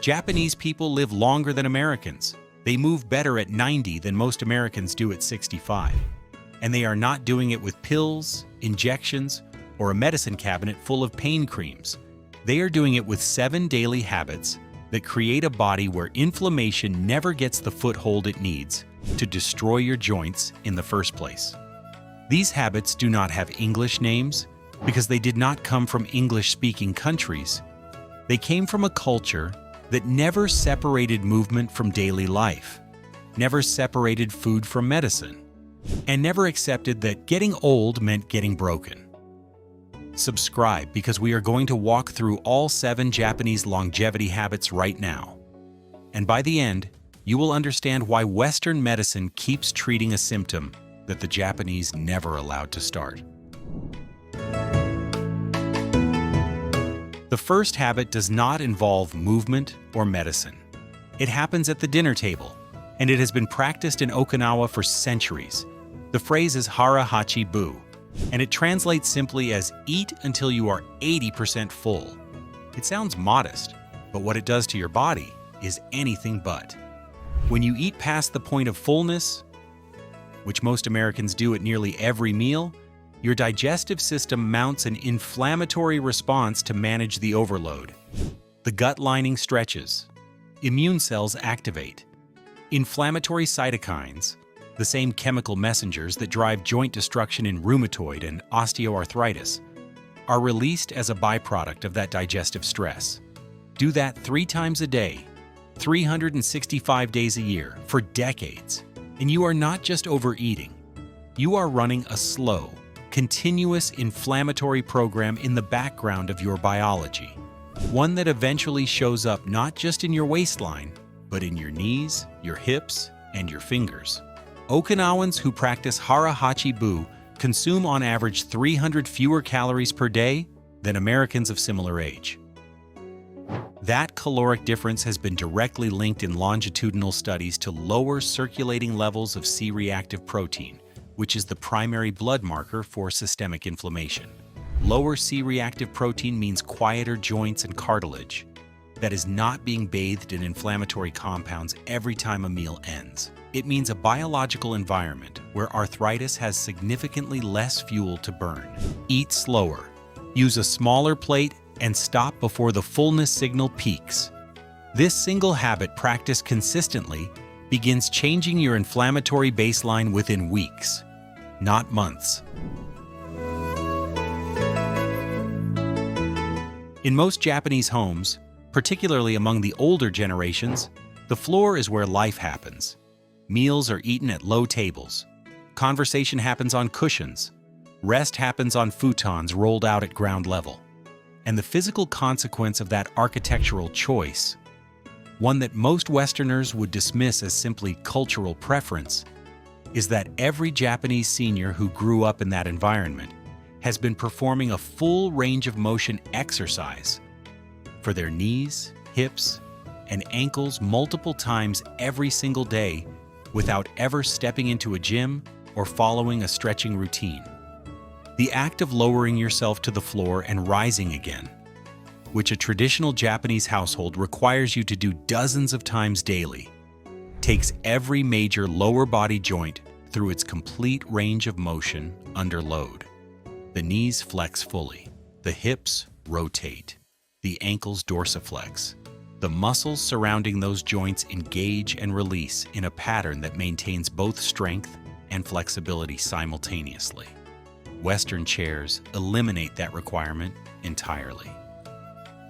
Japanese people live longer than Americans. They move better at 90 than most Americans do at 65. And they are not doing it with pills, injections, or a medicine cabinet full of pain creams. They are doing it with 7 daily habits that create a body where inflammation never gets the foothold it needs to destroy your joints in the first place. These habits do not have English names because they did not come from English-speaking countries. They came from a culture that never separated movement from daily life, never separated food from medicine, and never accepted that getting old meant getting broken. Subscribe because we are going to walk through all 7 Japanese longevity habits right now. And by the end, you will understand why Western medicine keeps treating a symptom that the Japanese never allowed to start. The first habit does not involve movement or medicine. It happens at the dinner table, and it has been practiced in Okinawa for centuries. The phrase is hara hachi bu, and it translates simply as eat until you are 80% full. It sounds modest, but what it does to your body is anything but. When you eat past the point of fullness, which most Americans do at nearly every meal, your digestive system mounts an inflammatory response to manage the overload. The gut lining stretches. Immune cells activate. Inflammatory cytokines, the same chemical messengers that drive joint destruction in rheumatoid and osteoarthritis, are released as a byproduct of that digestive stress. Do that 3 times a day, 365 days a year, for decades, and you are not just overeating. You are running a slow, continuous inflammatory program in the background of your biology, one that eventually shows up not just in your waistline, but in your knees, your hips, and your fingers. Okinawans who practice hara hachi bu consume on average 300 fewer calories per day than Americans of similar age. That caloric difference has been directly linked in longitudinal studies to lower circulating levels of C-reactive protein, which is the primary blood marker for systemic inflammation. Lower C-reactive protein means quieter joints and cartilage that is not being bathed in inflammatory compounds every time a meal ends. It means a biological environment where arthritis has significantly less fuel to burn. Eat slower. Use a smaller plate and stop before the fullness signal peaks. This single habit practiced consistently begins changing your inflammatory baseline within weeks, not months. In most Japanese homes, particularly among the older generations, the floor is where life happens. Meals are eaten at low tables. Conversation happens on cushions. Rest happens on futons rolled out at ground level. And the physical consequence of that architectural choice, one that most Westerners would dismiss as simply cultural preference, is that every Japanese senior who grew up in that environment has been performing a full range of motion exercise for their knees, hips, and ankles multiple times every single day without ever stepping into a gym or following a stretching routine. The act of lowering yourself to the floor and rising again, which a traditional Japanese household requires you to do dozens of times daily, takes every major lower body joint through its complete range of motion under load. The knees flex fully, the hips rotate, the ankles dorsiflex. The muscles surrounding those joints engage and release in a pattern that maintains both strength and flexibility simultaneously. Western chairs eliminate that requirement entirely.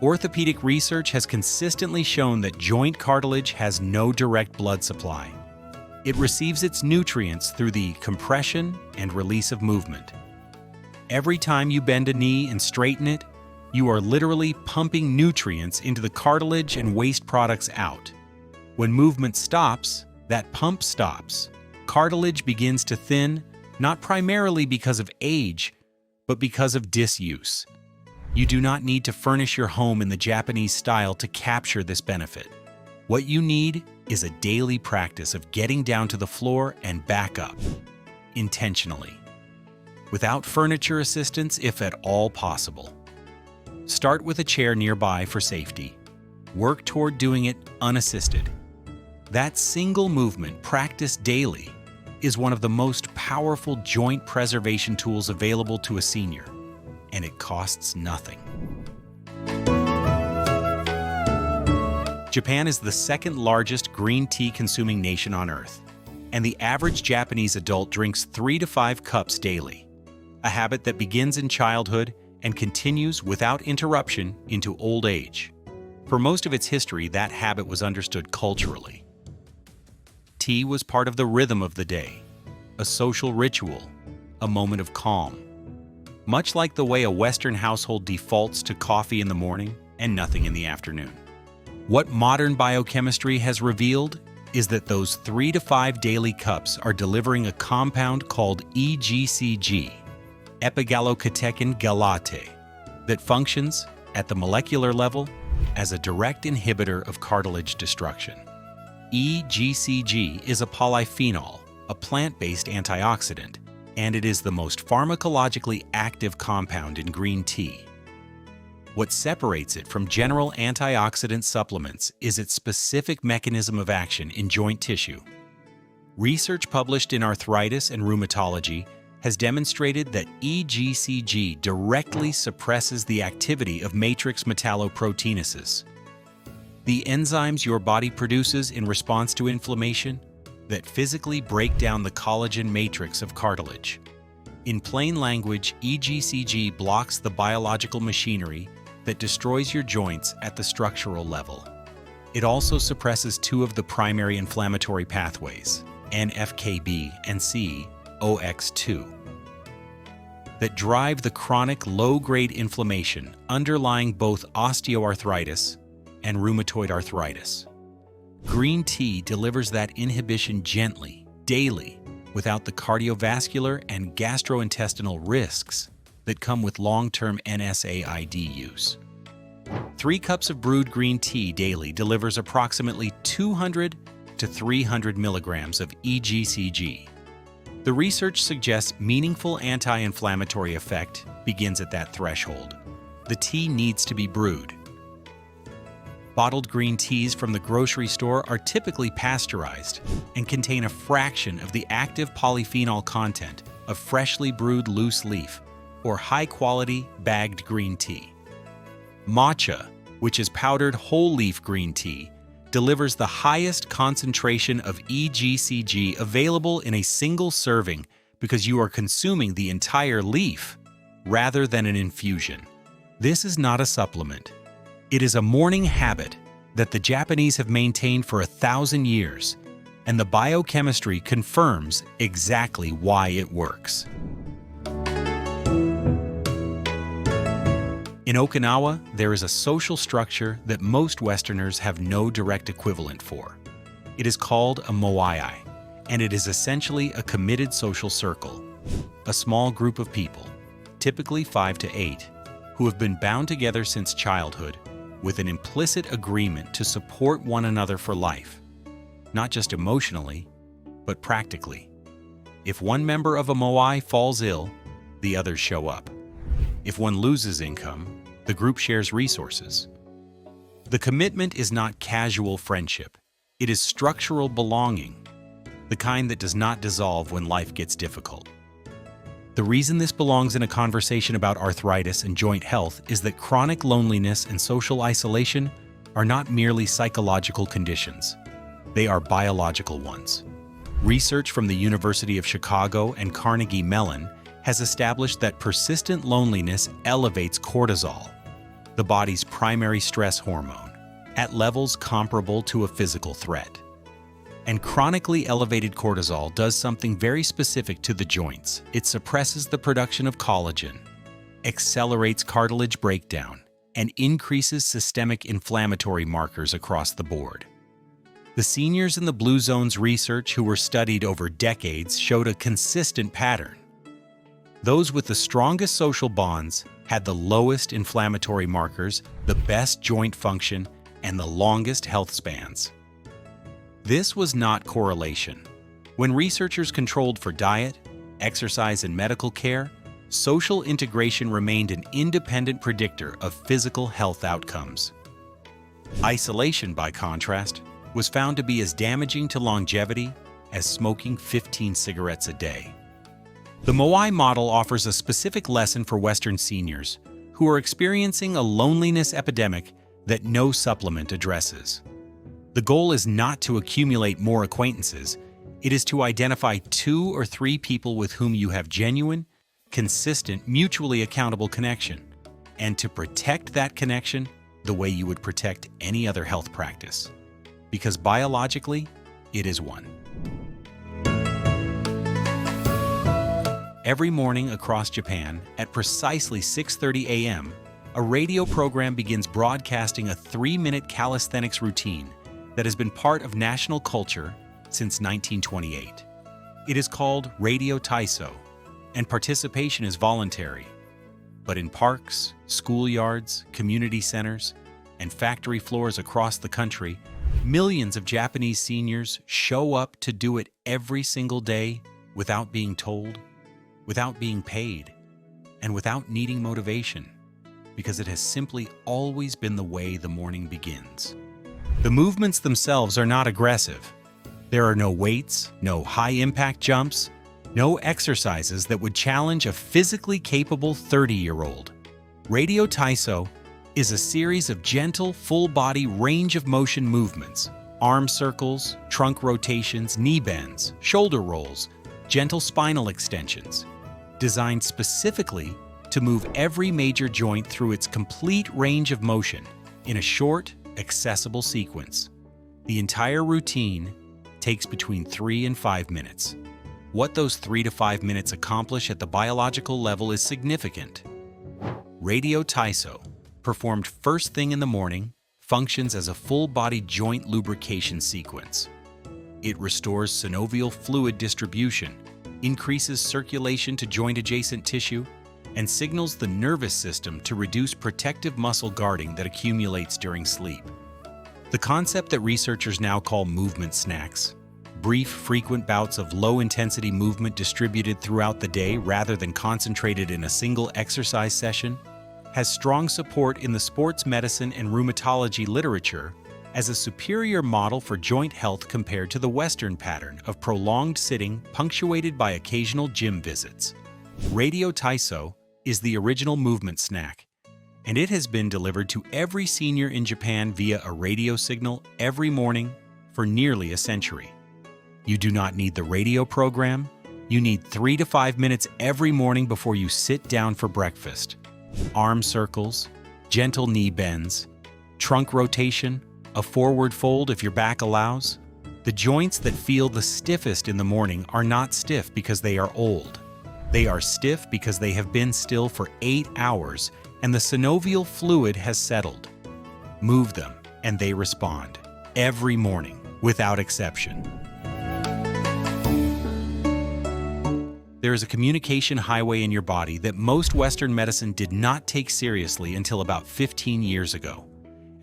Orthopedic research has consistently shown that joint cartilage has no direct blood supply. It receives its nutrients through the compression and release of movement. Every time you bend a knee and straighten it, you are literally pumping nutrients into the cartilage and waste products out. When movement stops, that pump stops. Cartilage begins to thin, not primarily because of age, but because of disuse. You do not need to furnish your home in the Japanese style to capture this benefit. What you need is a daily practice of getting down to the floor and back up, intentionally, without furniture assistance if at all possible. Start with a chair nearby for safety. work toward doing it unassisted. That single movement, practiced daily, is one of the most powerful joint preservation tools available to a senior, and it costs nothing. Japan is the second largest green tea consuming nation on Earth, and the average Japanese adult drinks 3 to 5 cups daily, a habit that begins in childhood and continues without interruption into old age. For most of its history, that habit was understood culturally. Tea was part of the rhythm of the day, a social ritual, a moment of calm. Much like the way a Western household defaults to coffee in the morning and nothing in the afternoon. What modern biochemistry has revealed is that those 3 to 5 daily cups are delivering a compound called EGCG, epigallocatechin galate, that functions at the molecular level as a direct inhibitor of cartilage destruction. EGCG is a polyphenol, a plant-based antioxidant, and it is the most pharmacologically active compound in green tea. What separates it from general antioxidant supplements is its specific mechanism of action in joint tissue. Research published in Arthritis and Rheumatology has demonstrated that EGCG directly suppresses the activity of matrix metalloproteinases, the enzymes your body produces in response to inflammation that physically break down the collagen matrix of cartilage. In plain language, EGCG blocks the biological machinery that destroys your joints at the structural level. It also suppresses 2 of the primary inflammatory pathways, NF-κB and COX-2, that drive the chronic low-grade inflammation underlying both osteoarthritis and rheumatoid arthritis. Green tea delivers that inhibition gently, daily, without the cardiovascular and gastrointestinal risks that come with long-term NSAID use. 3 cups of brewed green tea daily delivers approximately 200 to 300 milligrams of EGCG. The research suggests meaningful anti-inflammatory effect begins at that threshold. The tea needs to be brewed. Bottled green teas from the grocery store are typically pasteurized and contain a fraction of the active polyphenol content of freshly brewed loose leaf or high-quality bagged green tea. Matcha, which is powdered whole leaf green tea, delivers the highest concentration of EGCG available in a single serving because you are consuming the entire leaf rather than an infusion. This is not a supplement. It is a morning habit that the Japanese have maintained for 1,000 years, and the biochemistry confirms exactly why it works. In Okinawa, there is a social structure that most Westerners have no direct equivalent for. It is called a moai, and it is essentially a committed social circle, a small group of people, typically 5 to 8, who have been bound together since childhood with an implicit agreement to support one another for life, not just emotionally, but practically. If one member of a moai falls ill, the others show up. If one loses income, the group shares resources. The commitment is not casual friendship. It is structural belonging, the kind that does not dissolve when life gets difficult. The reason this belongs in a conversation about arthritis and joint health is that chronic loneliness and social isolation are not merely psychological conditions. They are biological ones. Research from the University of Chicago and Carnegie Mellon has established that persistent loneliness elevates cortisol, the body's primary stress hormone, at levels comparable to a physical threat. And chronically elevated cortisol does something very specific to the joints. It suppresses the production of collagen, accelerates cartilage breakdown, and increases systemic inflammatory markers across the board. The seniors in the Blue Zone's research who were studied over decades showed a consistent pattern. Those with the strongest social bonds had the lowest inflammatory markers, the best joint function, and the longest health spans. This was not correlation. When researchers controlled for diet, exercise, and medical care, social integration remained an independent predictor of physical health outcomes. Isolation, by contrast, was found to be as damaging to longevity as smoking 15 cigarettes a day. The Moai model offers a specific lesson for Western seniors who are experiencing a loneliness epidemic that no supplement addresses. The goal is not to accumulate more acquaintances, it is to identify 2 or 3 people with whom you have genuine, consistent, mutually accountable connection, and to protect that connection the way you would protect any other health practice, because biologically, it is one. Every morning across Japan, at precisely 6:30 a.m., a radio program begins broadcasting a 3-minute calisthenics routine that has been part of national culture since 1928. It is called Radio Taiso, and participation is voluntary. But in parks, schoolyards, community centers, and factory floors across the country, millions of Japanese seniors show up to do it every single day without being told, without being paid, and without needing motivation, because it has simply always been the way the morning begins. The movements themselves are not aggressive. There are no weights, no high-impact jumps, no exercises that would challenge a physically capable 30-year-old. Radio Taiso is a series of gentle, full-body range-of-motion movements, arm circles, trunk rotations, knee bends, shoulder rolls, gentle spinal extensions, designed specifically to move every major joint through its complete range of motion in a short, accessible sequence. The entire routine takes between 3 and 5 minutes. What those 3 to 5 minutes accomplish at the biological level is significant. Radio Taiso, performed first thing in the morning, functions as a full-body joint lubrication sequence. It restores synovial fluid distribution, increases circulation to joint-adjacent tissue, and signals the nervous system to reduce protective muscle guarding that accumulates during sleep. The concept that researchers now call movement snacks, brief, frequent bouts of low-intensity movement distributed throughout the day rather than concentrated in a single exercise session, has strong support in the sports medicine and rheumatology literature as a superior model for joint health compared to the Western pattern of prolonged sitting punctuated by occasional gym visits. Radio Taiso is the original movement snack, and it has been delivered to every senior in Japan via a radio signal every morning for nearly a century. You do not need the radio program. You need 3 to 5 minutes every morning before you sit down for breakfast. Arm circles, gentle knee bends, trunk rotation, a forward fold if your back allows. The joints that feel the stiffest in the morning are not stiff because they are old. They are stiff because they have been still for 8 hours and the synovial fluid has settled. Move them and they respond every morning without exception. There is a communication highway in your body that most Western medicine did not take seriously until about 15 years ago,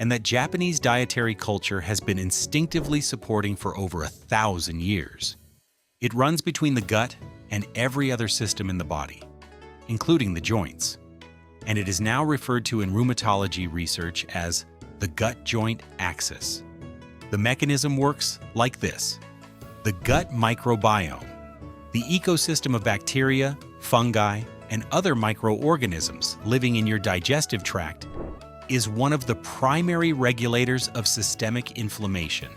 and that Japanese dietary culture has been instinctively supporting for over 1,000 years. It runs between the gut and every other system in the body, including the joints, and it is now referred to in rheumatology research as the gut-joint axis. The mechanism works like this. The gut microbiome, the ecosystem of bacteria, fungi, and other microorganisms living in your digestive tract, is one of the primary regulators of systemic inflammation.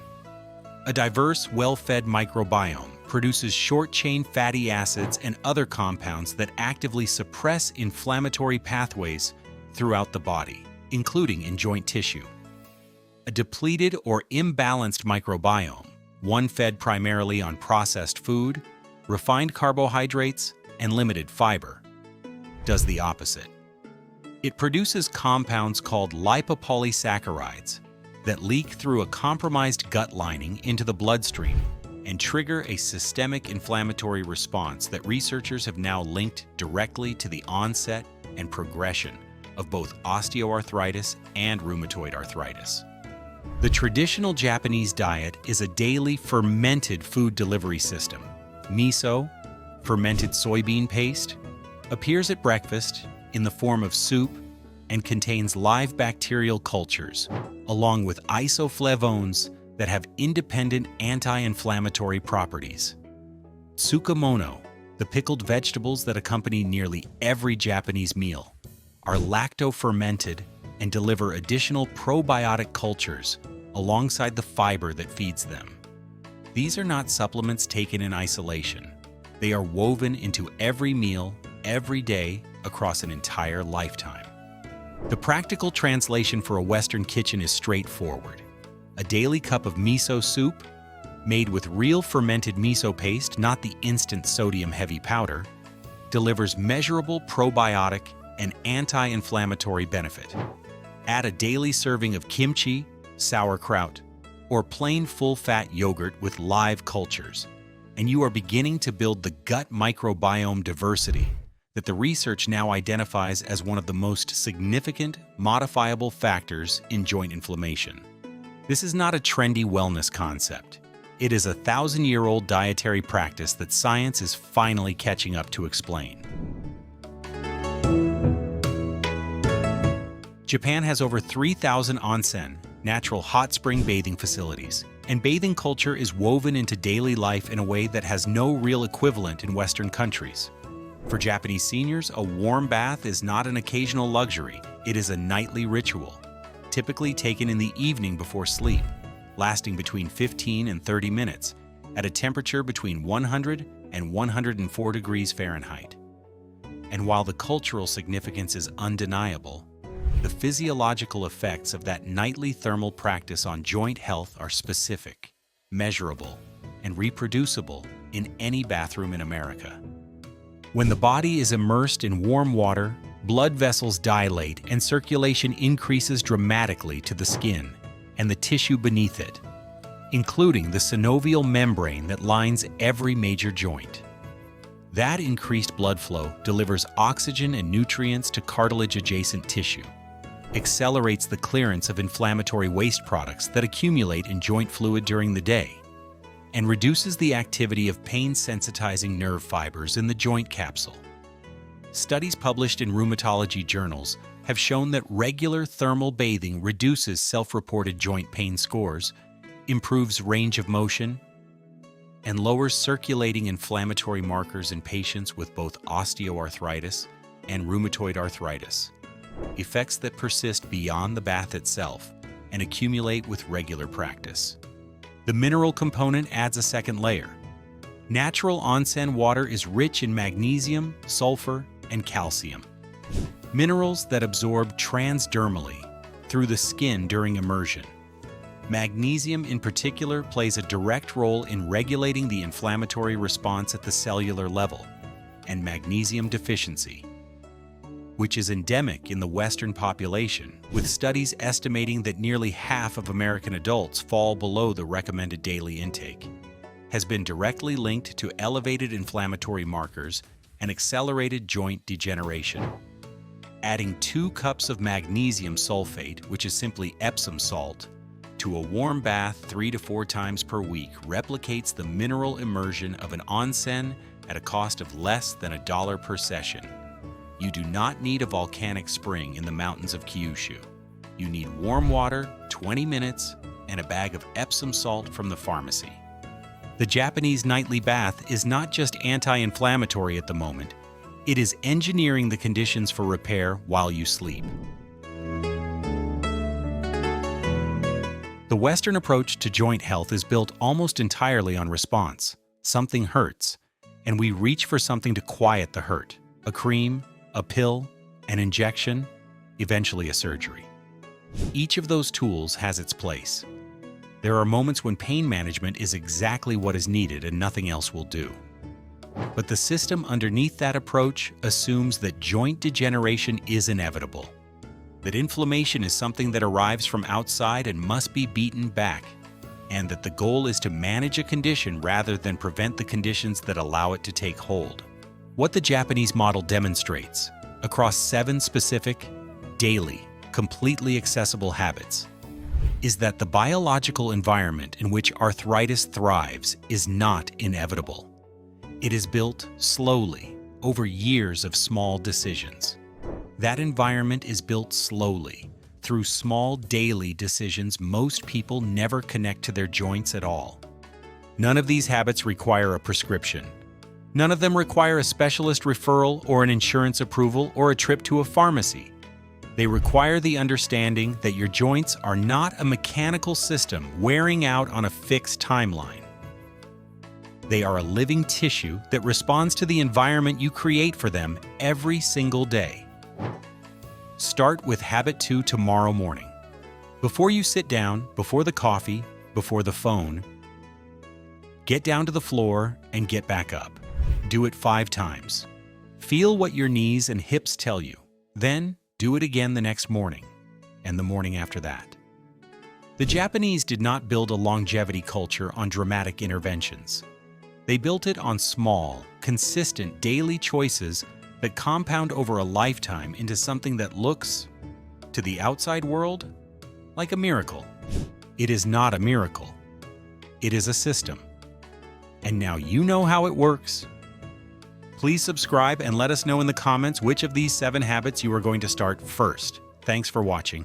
A diverse, well-fed microbiome produces short-chain fatty acids and other compounds that actively suppress inflammatory pathways throughout the body, including in joint tissue. A depleted or imbalanced microbiome, one fed primarily on processed food, refined carbohydrates, and limited fiber, does the opposite. It produces compounds called lipopolysaccharides that leak through a compromised gut lining into the bloodstream and trigger a systemic inflammatory response that researchers have now linked directly to the onset and progression of both osteoarthritis and rheumatoid arthritis. The traditional Japanese diet is a daily fermented food delivery system. Miso, fermented soybean paste, appears at breakfast in the form of soup and contains live bacterial cultures, along with isoflavones that have independent anti-inflammatory properties. Tsukemono, the pickled vegetables that accompany nearly every Japanese meal, are lacto-fermented and deliver additional probiotic cultures alongside the fiber that feeds them. These are not supplements taken in isolation. They are woven into every meal, every day, across an entire lifetime. The practical translation for a Western kitchen is straightforward. A daily cup of miso soup, made with real fermented miso paste, not the instant sodium-heavy powder, delivers measurable probiotic and anti-inflammatory benefit. Add a daily serving of kimchi, sauerkraut, or plain full-fat yogurt with live cultures, and you are beginning to build the gut microbiome diversity that the research now identifies as one of the most significant modifiable factors in joint inflammation. This is not a trendy wellness concept. It is a 1,000-year-old dietary practice that science is finally catching up to explain. Japan has over 3,000 onsen, natural hot spring bathing facilities, and bathing culture is woven into daily life in a way that has no real equivalent in Western countries. For Japanese seniors, a warm bath is not an occasional luxury, it is a nightly ritual, typically taken in the evening before sleep, lasting between 15 and 30 minutes, at a temperature between 100 and 104 degrees Fahrenheit. And while the cultural significance is undeniable, the physiological effects of that nightly thermal practice on joint health are specific, measurable, and reproducible in any bathroom in America. When the body is immersed in warm water, blood vessels dilate and circulation increases dramatically to the skin and the tissue beneath it, including the synovial membrane that lines every major joint. That increased blood flow delivers oxygen and nutrients to cartilage-adjacent tissue, accelerates the clearance of inflammatory waste products that accumulate in joint fluid during the day, and reduces the activity of pain-sensitizing nerve fibers in the joint capsule. Studies published in rheumatology journals have shown that regular thermal bathing reduces self-reported joint pain scores, improves range of motion, and lowers circulating inflammatory markers in patients with both osteoarthritis and rheumatoid arthritis, effects that persist beyond the bath itself and accumulate with regular practice. The mineral component adds a second layer. Natural onsen water is rich in magnesium, sulfur, and calcium, minerals that absorb transdermally through the skin during immersion. Magnesium in particular plays a direct role in regulating the inflammatory response at the cellular level, and magnesium deficiency, which is endemic in the Western population, with studies estimating that nearly half of American adults fall below the recommended daily intake, has been directly linked to elevated inflammatory markers and accelerated joint degeneration. Adding 2 cups of magnesium sulfate, which is simply Epsom salt, to a warm bath 3 to 4 times per week replicates the mineral immersion of an onsen at a cost of less than $1 per session. You do not need a volcanic spring in the mountains of Kyushu. You need warm water, 20 minutes, and a bag of Epsom salt from the pharmacy. The Japanese nightly bath is not just anti-inflammatory at the moment, it is engineering the conditions for repair while you sleep. The Western approach to joint health is built almost entirely on response. Something hurts, and we reach for something to quiet the hurt. A cream, a pill, an injection, eventually a surgery. Each of those tools has its place. There are moments when pain management is exactly what is needed and nothing else will do. But the system underneath that approach assumes that joint degeneration is inevitable, that inflammation is something that arrives from outside and must be beaten back, and that the goal is to manage a condition rather than prevent the conditions that allow it to take hold. What the Japanese model demonstrates, across 7 specific, daily, completely accessible habits, is that the biological environment in which arthritis thrives is not inevitable. It is built slowly, over years of small decisions. That environment is built slowly, through small daily decisions most people never connect to their joints at all. None of these habits require a prescription. None of them require a specialist referral or an insurance approval or a trip to a pharmacy. They require the understanding that your joints are not a mechanical system wearing out on a fixed timeline. They are a living tissue that responds to the environment you create for them every single day. Start with Habit 2 tomorrow morning. Before you sit down, before the coffee, before the phone, get down to the floor and get back up. Do it 5 times. Feel what your knees and hips tell you. Then, do it again the next morning, and the morning after that. The Japanese did not build a longevity culture on dramatic interventions. They built it on small, consistent daily choices that compound over a lifetime into something that looks, to the outside world, like a miracle. It is not a miracle. It is a system. And now you know how it works. Please subscribe and let us know in the comments which of these 7 habits you are going to start first. Thanks for watching.